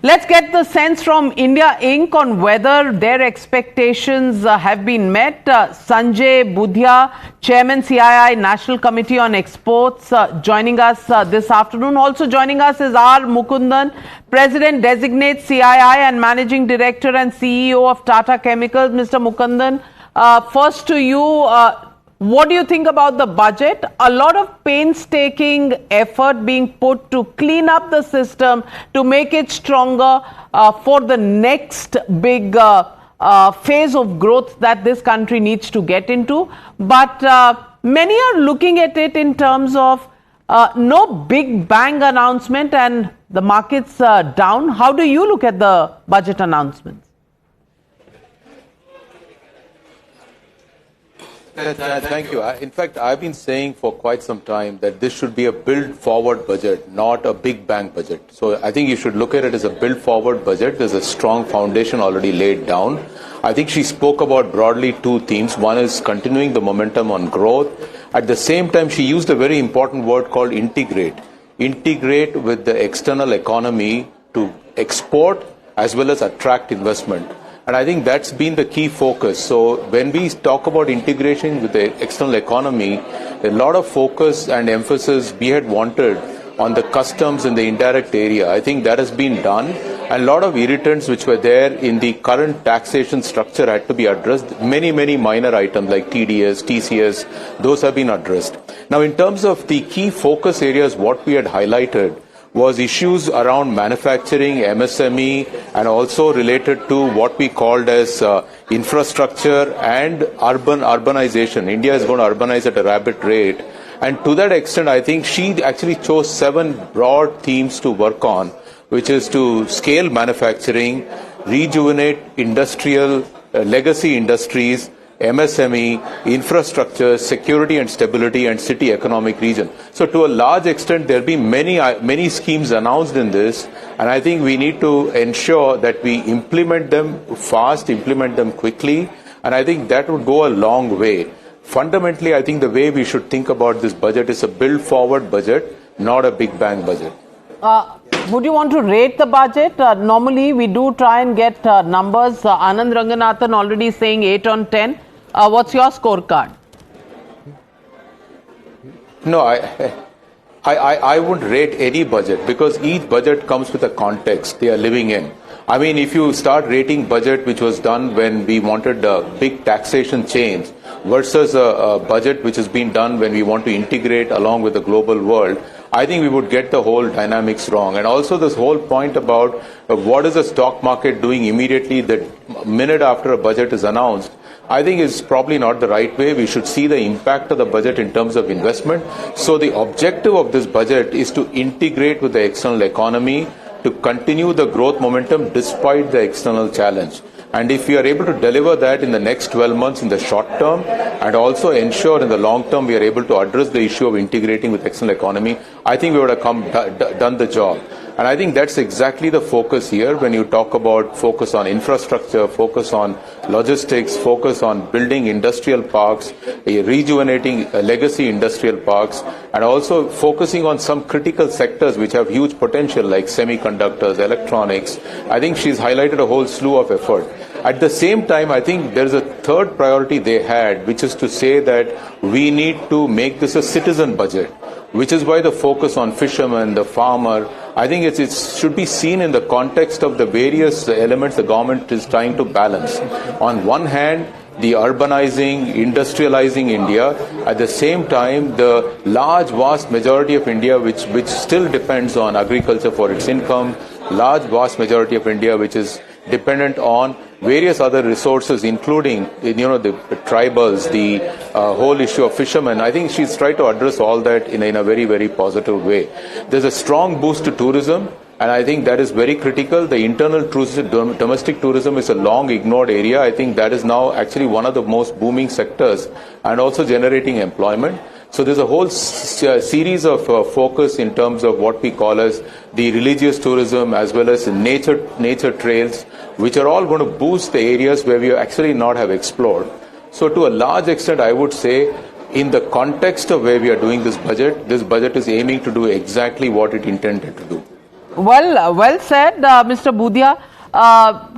let's get the sense from India Inc. on whether their expectations have been met. Sanjay Budhia, Chairman CII National Committee on Exports, joining us this afternoon. Also joining us is R. Mukundan, President Designate CII and Managing Director and CEO of Tata Chemicals. Mr. Mukundan, first to you. What do you think about the budget? A lot of painstaking effort being put to clean up the system, to make it stronger for the next big phase of growth that this country needs to get into. But many are looking at it in terms of no big bang announcement and the markets down. How do you look at the budget announcements? Thank you. In fact, I've been saying for quite some time that this should be a build-forward budget, not a big bang budget. So I think you should look at it as a build-forward budget. There's a strong foundation already laid down. I think she spoke about broadly two themes. One is continuing the momentum on growth. At the same time, she used a very important word called integrate. Integrate with the external economy to export as well as attract investment. And I think that's been the key focus. So when we talk about integration with the external economy, a lot of focus and emphasis we had wanted on the customs in the indirect area. I think that has been done. And a lot of irritants which were there in the current taxation structure had to be addressed. Many minor items like TDS, TCS, those have been addressed. Now, in terms of the key focus areas, what we had highlighted was issues around manufacturing, MSME, and also related to what we called as infrastructure and urbanization. India is going to urbanize at a rapid rate. And to that extent, I think she actually chose 7 broad themes to work on, which is to scale manufacturing, rejuvenate industrial, legacy industries, MSME, infrastructure, security and stability, and city economic region. So to a large extent, there will be many schemes announced in this, and I think we need to ensure that we implement them fast, implement them quickly, and I think that would go a long way. Fundamentally, I think the way we should think about this budget is a build-forward budget, not a big bang budget. Would you want to rate the budget? Normally, we do try and get numbers. Anand Ranganathan already saying 8 on 10. What's your scorecard? No, I wouldn't rate any budget because each budget comes with a context they are living in. I mean, if you start rating budget which was done when we wanted a big taxation change versus a budget which has been done when we want to integrate along with the global world, I think we would get the whole dynamics wrong. And also this whole point about what is the stock market doing immediately the minute after a budget is announced, I think is probably not the right way. We should see the impact of the budget in terms of investment. So the objective of this budget is to integrate with the external economy, to continue the growth momentum despite the external challenge. And if we are able to deliver that in the next 12 months in the short term and also ensure in the long term we are able to address the issue of integrating with external economy, I think we would have done the job. And I think that's exactly the focus here when you talk about focus on infrastructure, focus on logistics, focus on building industrial parks, rejuvenating legacy industrial parks, and also focusing on some critical sectors which have huge potential like semiconductors, electronics. I think she's highlighted a whole slew of effort. At the same time, I think there's a third priority they had, which is to say that we need to make this a citizen budget, which is why the focus on fishermen, the farmer. I think it should be seen in the context of the various elements the government is trying to balance. On one hand, the urbanizing, industrializing India. At the same time, the large, vast majority of India, which still depends on agriculture for its income, large, vast majority of India, which is dependent on various other resources, including, the tribals, the whole issue of fishermen. I think she's tried to address all that in a very positive way. There's a strong boost to tourism, and I think that is very critical. The internal tourism, domestic tourism is a long ignored area. I think that is now actually one of the most booming sectors and also generating employment. So there's a whole series of focus in terms of what we call as the religious tourism as well as nature trails, which are all going to boost the areas where we actually not have explored. So to a large extent, I would say in the context of where we are doing this budget is aiming to do exactly what it intended to do. Well said, Mr. Budhia.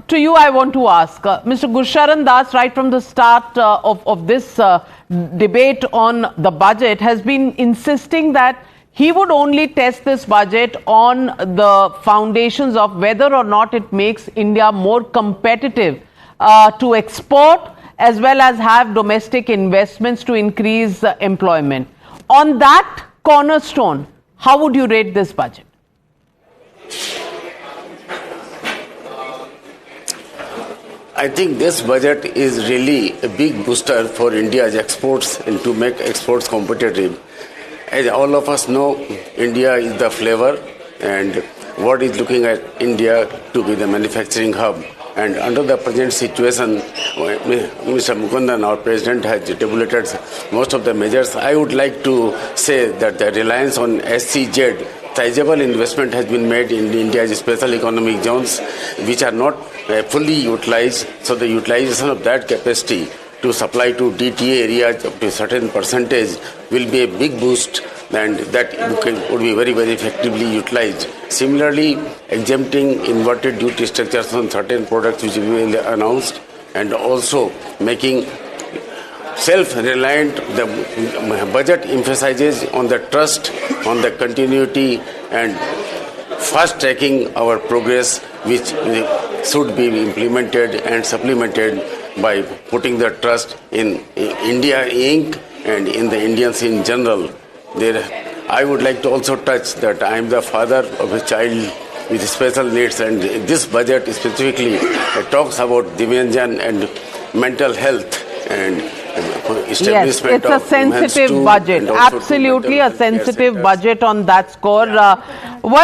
To you, I want to ask, Mr. Gurcharan Das, right from the start of this debate on the budget, has been insisting that he would only test this budget on the foundations of whether or not it makes India more competitive to export as well as have domestic investments to increase employment. On that cornerstone, how would you rate this budget? I think this budget is really a big booster for India's exports and to make exports competitive. As all of us know, India is the flavor and world is looking at India to be the manufacturing hub. And under the present situation, Mr. Mukundan, our president, has tabulated most of the measures. I would like to say that the reliance on SEZ, sizable investment has been made in India's special economic zones, which are not fully utilized. So the utilization of that capacity to supply to DTA areas up to a certain percentage will be a big boost, and that would be very, very effectively utilized. Similarly, exempting inverted duty structures on certain products which will be announced, and also making self-reliant. The budget emphasizes on the trust, on the continuity, and fast-tracking our progress, which should be implemented and supplemented by putting the trust in India Inc. and in the Indians in general. I would like to also touch that I am the father of a child with special needs, and this budget specifically talks about Divyanjan and mental health and establishment. Yes, it's a sensitive budget. Absolutely a sensitive budget on that score.